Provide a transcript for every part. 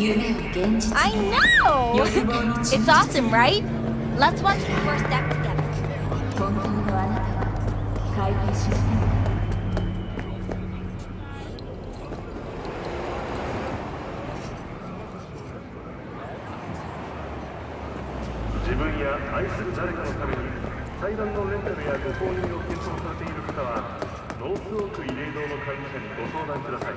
I know! It's awesome, right? Let's watch the first act together. 本当のあなたは回復しません。自分や愛する誰かのために祭壇のレンタルやご購入を検討されている方はノースオーク慰霊堂の管理者にご相談ください。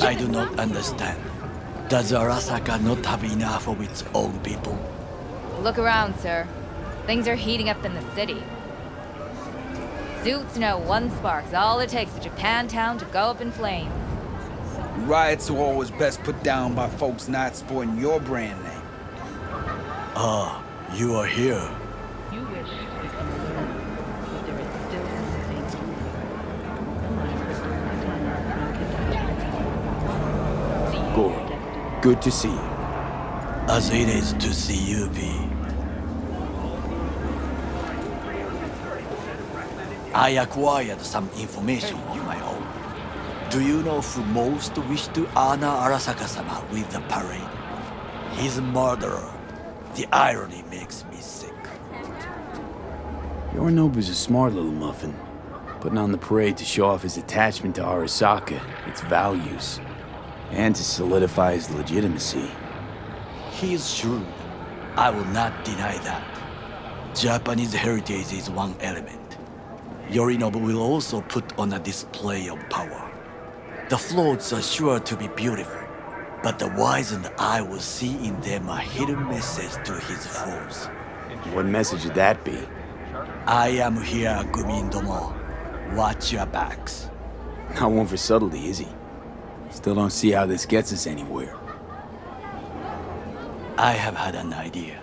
I do not understand. Does Arasaka not have enough of its own people? Look around, sir. Things are heating up in the city. Suits know one spark's all it takes for Japantown to go up in flames. Riots are always best put down by folks not sporting your brand name. Ah, you are here. You wish to become alone, but there is still danger. Good to see you. As it is to see you, V. I acquired some information of my own. Do you know who most wished to honor Arasaka-sama with the parade? His murderer. The irony makes me sick. Yorinobu's a smart little muffin, putting on the parade to show off his attachment to Arasaka, its values, and to solidify his legitimacy. He is shrewd. I will not deny that. Japanese heritage is one element. Yorinobu will also put on a display of power. The floats are sure to be beautiful, but the wizened eye will see in them a hidden message to his foes. What message would that be? I am here, Gumindomo. Watch your backs. Not one for subtlety, is he? Still don't see how this gets us anywhere. I have had an idea.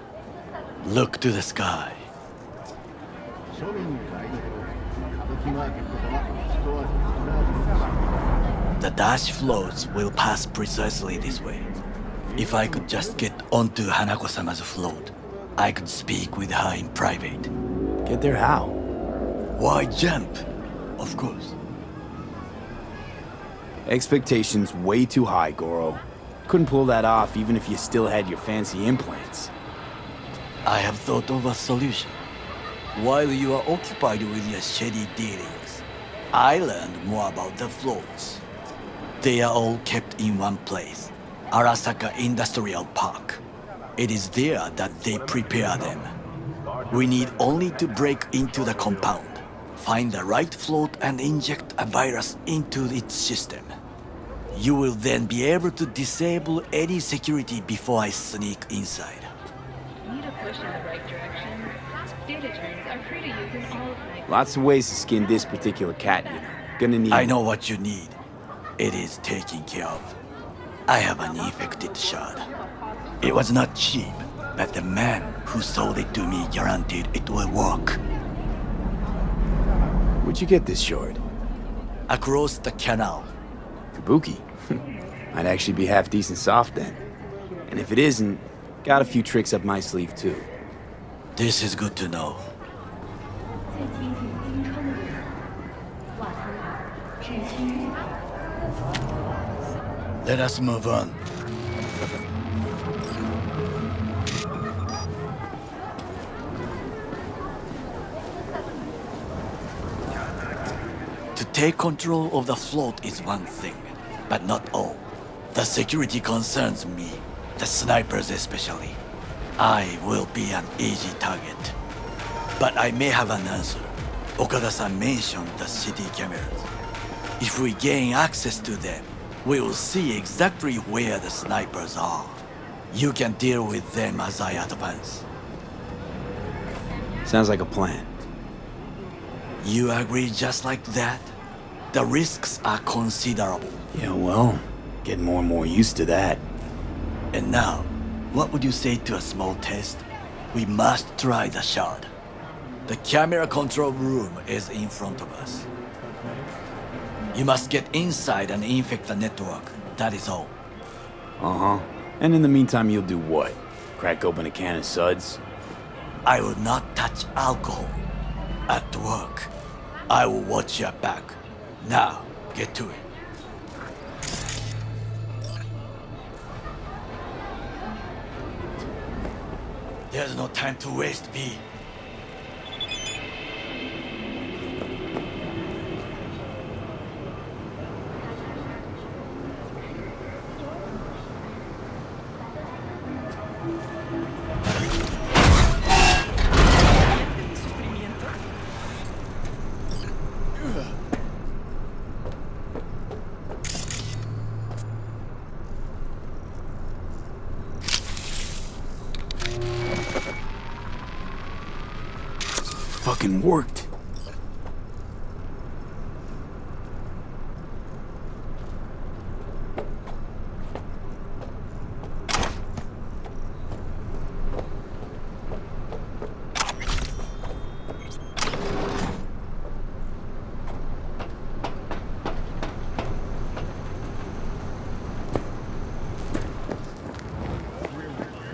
Look to the sky. The dash floats will pass precisely this way. If I could just get onto Hanako-sama's float, I could speak with her in private. Get there how? Why jump? Of course. Expectations way too high, Goro. Couldn't pull that off even if you still had your fancy implants. I have thought of a solution. While you are occupied with your shady dealings, I learned more about the floats. They are all kept in one place, Arasaka Industrial Park. It is there that they prepare them. We need only to break into the compound, find the right float and inject a virus into its system. You will then be able to disable any security before I sneak inside. Need a push in the right direction? Data trains are free to use in all flights. Lots of ways to skin this particular cat, you know. Gonna need... I know what you need. It is taken care of. I have an infected shard. It was not cheap, but the man who sold it to me guaranteed it will work. Where'd you get this shard? across the canal. Kabuki. Might actually be half decent soft then. And if it isn't, got a few tricks up my sleeve too. This is good to know. Let us move on. To take control of the float is one thing, but not all. The security concerns me, the snipers especially. I will be an easy target. But I may have an answer. Okada-san mentioned the city cameras. If we gain access to them, we will see exactly where the snipers are. You can deal with them as I advance. Sounds like a plan. You agree just like that? The risks are considerable. Yeah, well, getting more and more used to that. And now, what would you say to a small test? We must try the shard. The camera control room is in front of us. You must get inside and infect the network. That is all. Uh-huh. And in the meantime, you'll do what? Crack open a can of suds? I will not touch alcohol. At work, I will watch your back. Now, get to it. There's no time to waste, V. Fucking worked.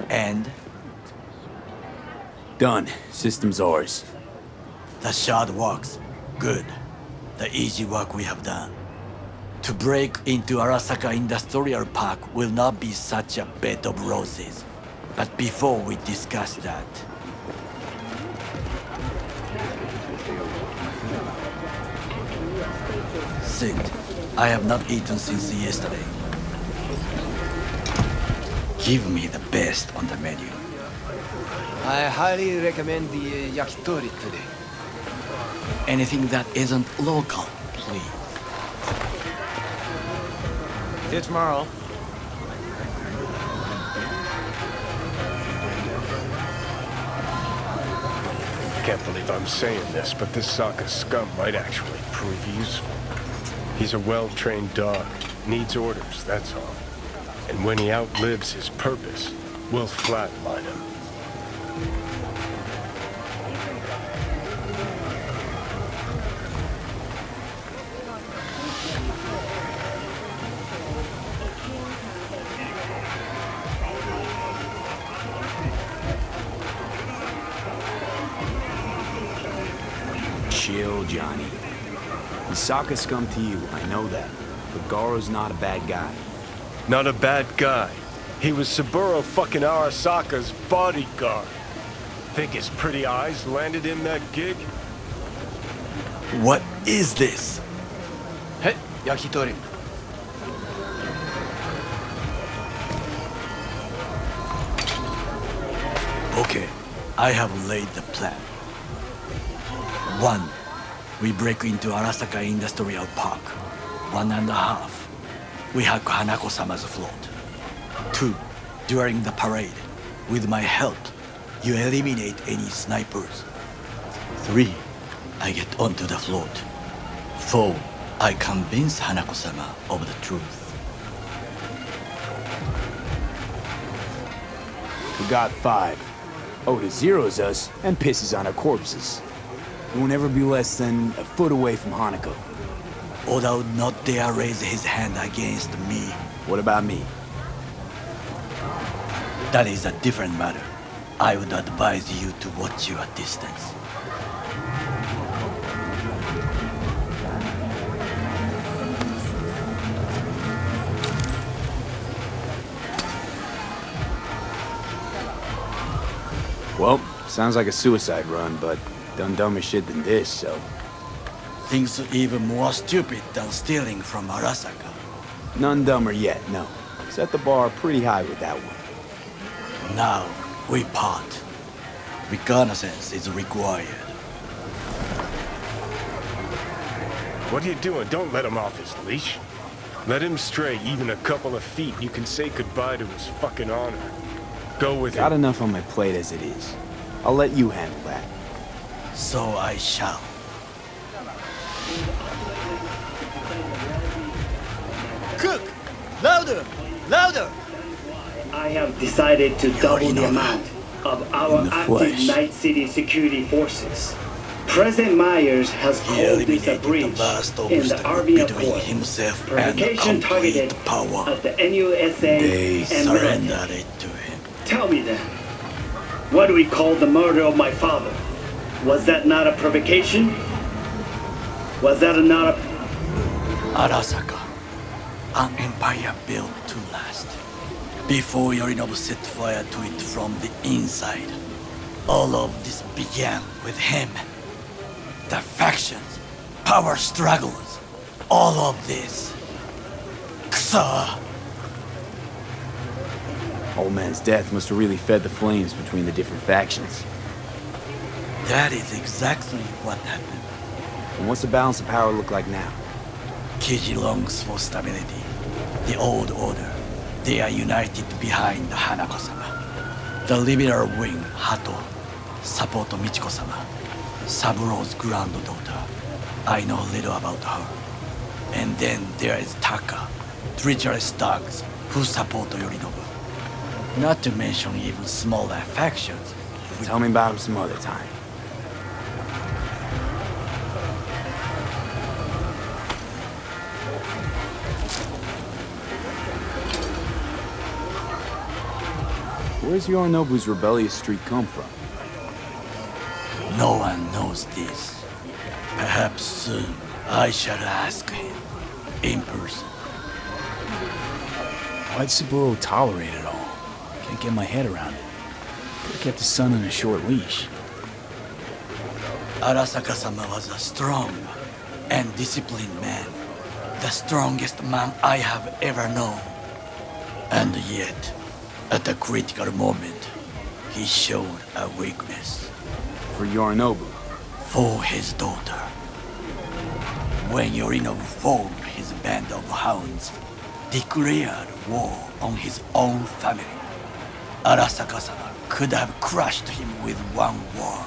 And Done. System's ours. the shard works. Good. The easy work we have done. To break into Arasaka Industrial Park will not be such a bed of roses. But before we discuss that, sit. I have not eaten since yesterday. Give me the best on the menu. I highly recommend the yakitori today. Anything that isn't local, please. See you tomorrow. Can't believe I'm saying this, but this Sokka scum might actually prove useful. He's a well-trained dog. Needs orders, that's all. And when he outlives his purpose, we'll flatline him. Chill, Johnny. He's Sokka scum to you, I know that. But Garo's not a bad guy. Not a bad guy. He was Saburo fucking Arasaka's bodyguard. Think his pretty eyes landed him that gig? What is this? Hey, yakitori. Okay, I have laid the plan. 1. We break into Arasaka Industrial Park. 1.5. We hack Hanako-sama's float. 2. During the parade, with my help, you eliminate any snipers. 3. I get onto the float. 4. I convince Hanako-sama of the truth. Forgot 5. Oda zeros us and pisses on our corpses. Won't ever be less than a foot away from Hanako. Oda would not dare raise his hand against me. What about me? That is a different matter. I would advise you to watch your distance. Well, sounds like a suicide run, but done dumber shit than this, so... Things even more stupid than stealing from Arasaka. None dumber yet, no. Set the bar pretty high with that one. Now, we part. Reconnaissance is required. What are you doing? Don't let him off his leash. Let him stray even a couple of feet, and you can say goodbye to his fucking honor. Go with Got it. enough on my plate as it is. I'll let you handle that. So I shall. Cook! Louder! Louder! I have decided to double the amount of our In the active flesh. Night City security forces. President Myers has He called this a eliminated the breach last in the obstacle Army between Accord. himself and Provocation targeted complete power. at the NUSA They and Surrendered military. it to him. Tell me then, what do we call the murder of my father? Was that not a provocation? Was that not a... Arasaka, an empire built to last. Before Yorinobu set fire to it from the inside, all of this began with him. The factions, power struggles, all of this. Kusa! Old man's death must have really fed the flames between the different factions. That is exactly what happened. And what's the balance of power look like now? Kiji longs for stability. The old order. They are united behind Hanako-sama. The liberal wing, Hato, support Michiko-sama, Saburo's granddaughter. I know little about her. And then there is Taka, treacherous thugs who support Yorinobu. Not to mention even smaller factions. Tell me about him some other time. Where's Yorinobu's rebellious streak come from? No one knows this. Perhaps soon I shall ask him in person. Why'd Saburo tolerate it all? Can't get my head around it. Could've kept his son on a short leash. Arasaka-sama was a strong and disciplined man. The strongest man I have ever known. And yet, at a critical moment, he showed a weakness. For Yorinobu. For his daughter. When Yorinobu formed his band of hounds, declared war on his own family, Arasaka-sama could have crushed him with one word.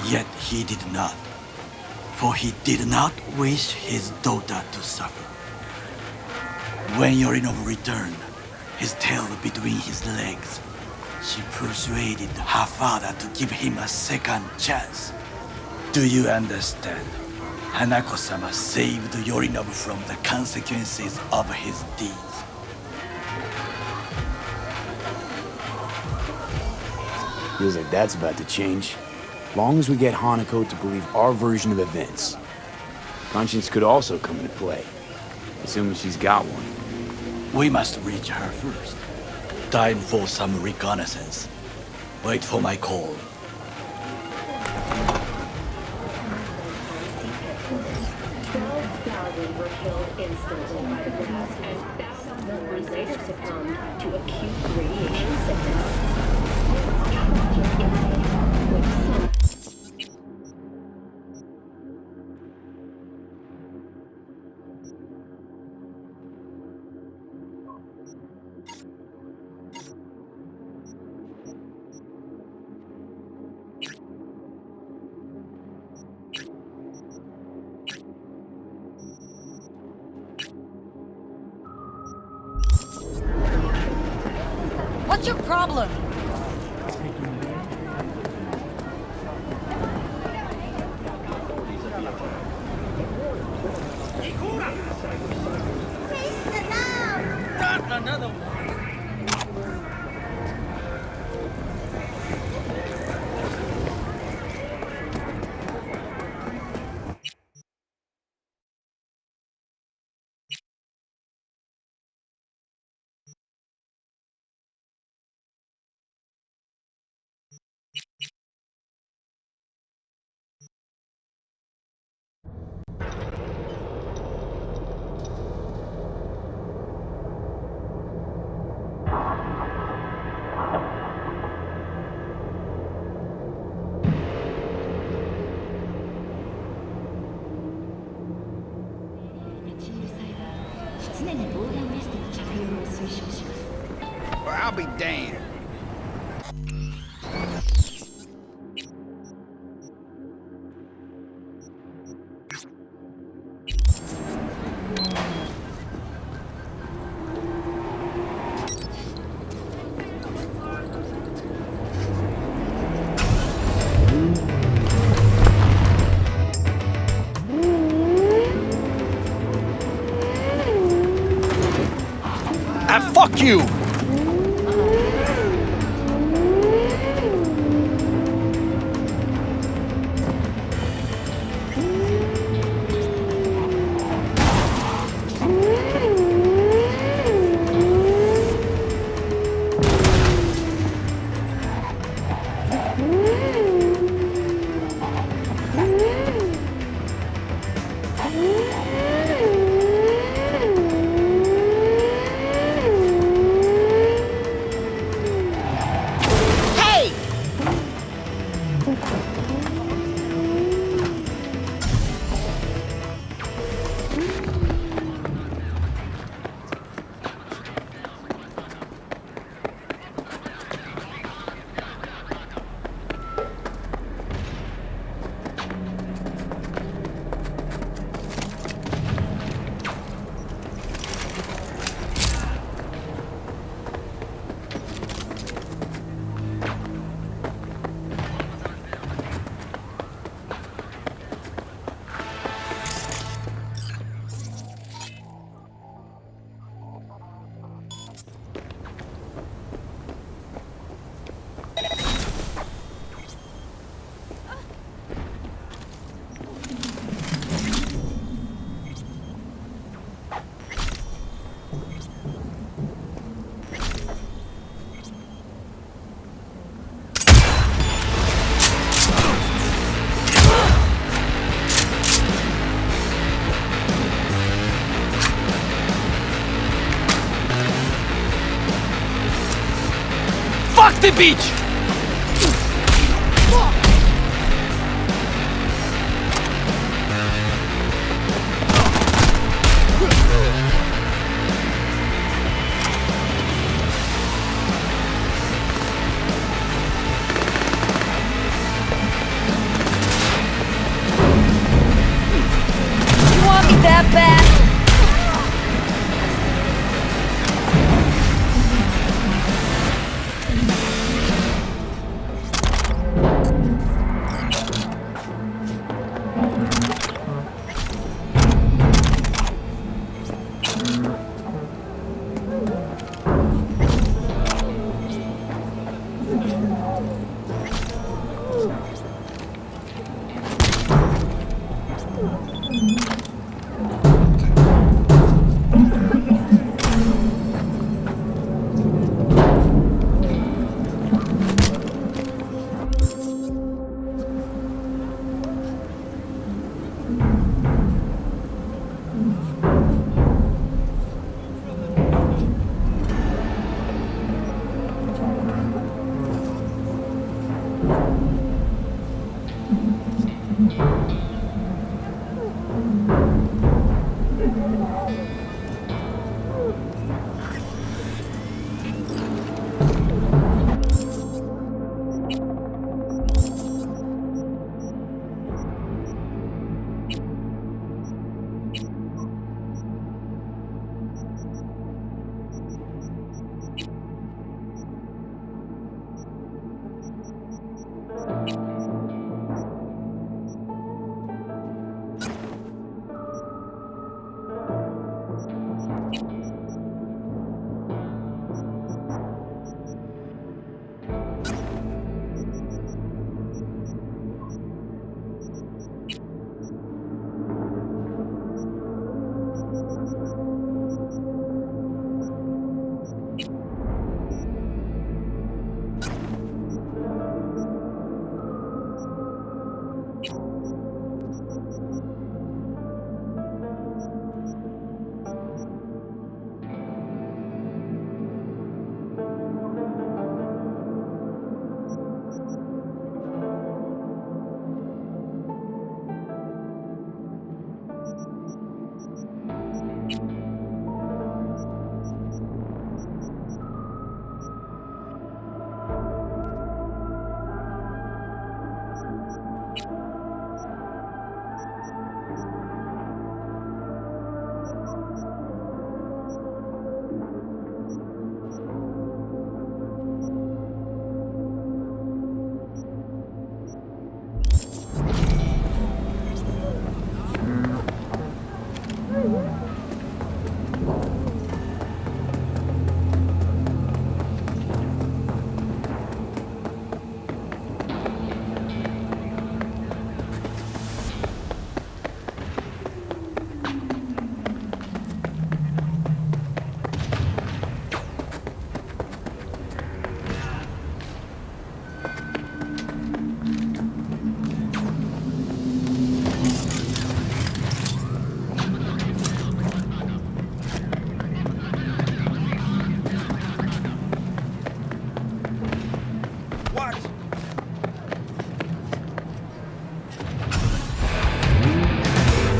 Yet he did not, for he did not wish his daughter to suffer. When Yorinobu returned, his tail between his legs, she persuaded her father to give him a second chance. Do you understand? Hanako-sama saved Yorinobu from the consequences of his deeds. Feels like that's about to change. Long as we get Hanako to believe our version of events. Conscience could also come into play, assuming she's got one. We must reach her first. Time for some reconnaissance. Wait for my call. 12,000 were killed instantly by the blast, and thousands more later succumbed to acute radiation sickness. This tragic incident, which some What's your problem? 常に防弾ベストの着用を推奨します。 Well, I'll be damned. Fuck you! Fuck the beach! You want me that bad?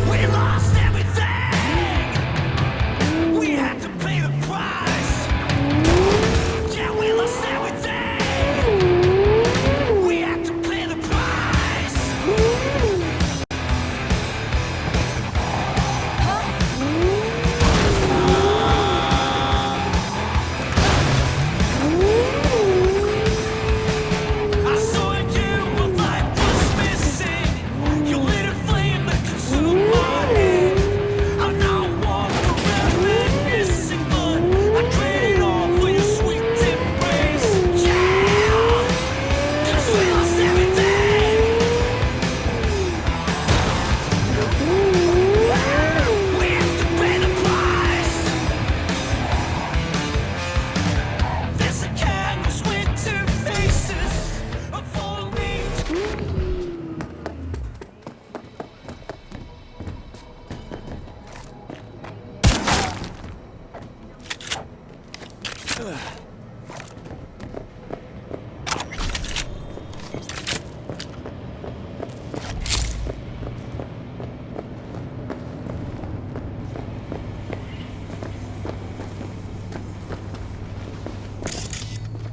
We lost everything. We had to pay the price. Yeah, we lost everything. We had to pay the price. I saw you when life was missing. You lit a flame that consumed my head. I'm not one for reminiscing, but I traded all for your sweet embrace. Yeah, 'cause we lost everything. We have to pay the price. There's a canvas with two faces of all needs.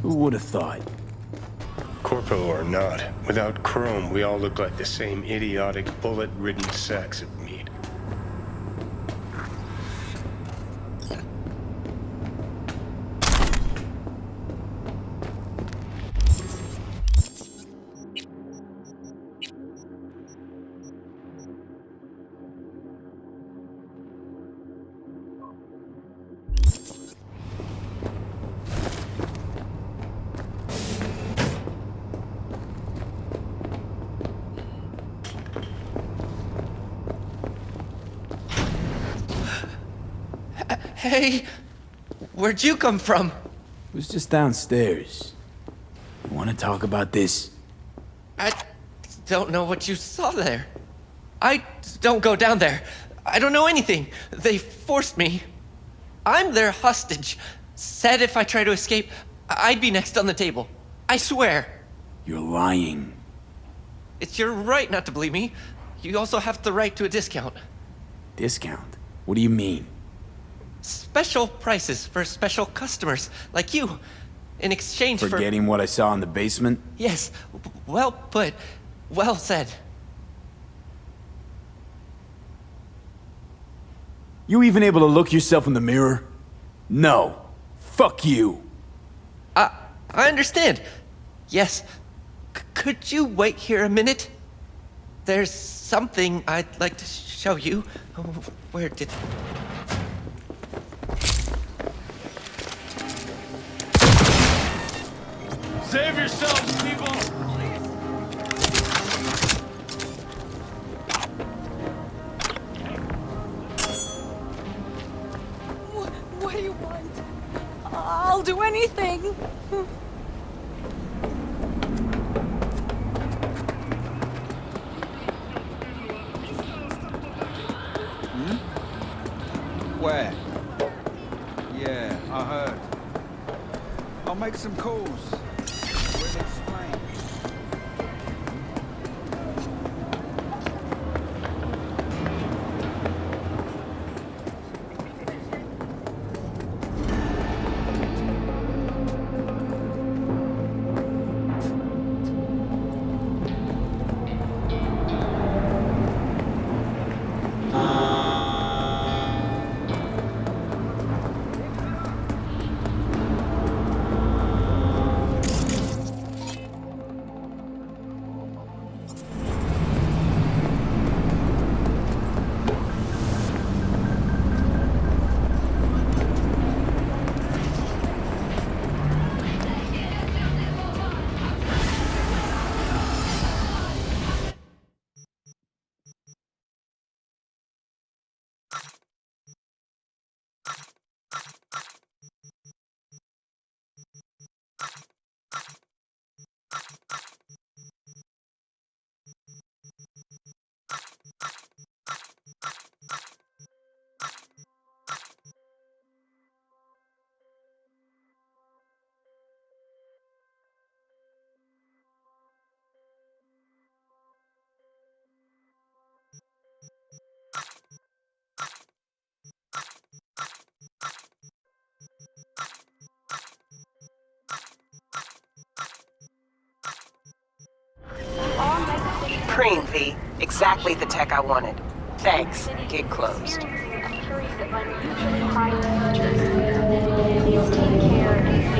Who would have thought? Corpo or not, without chrome, we all look like the same idiotic, bullet-ridden sacks of meat. Hey, where'd you come from? It was just downstairs. You want to talk about this? I don't know what you saw there. I don't go down there. I don't know anything. They forced me. I'm their hostage. Said if I try to escape, I'd be next on the table. I swear. You're lying. It's your right not to believe me. You also have the right to a discount. Discount? What do you mean? Special prices for special customers like you. In exchange for... Forgetting what I saw in the basement? Yes, well put. Well said. You even able to look yourself in the mirror? No. Fuck you. I understand. Yes. Could you wait here a minute? There's something I'd like to show you. Oh, where did... Save yourselves, people! What do you want? I'll do anything. Where? Yeah, I heard. I'll make some calls. We'll explain. Supreme, V. Exactly the tech I wanted. Thanks. Gig closed. Please take care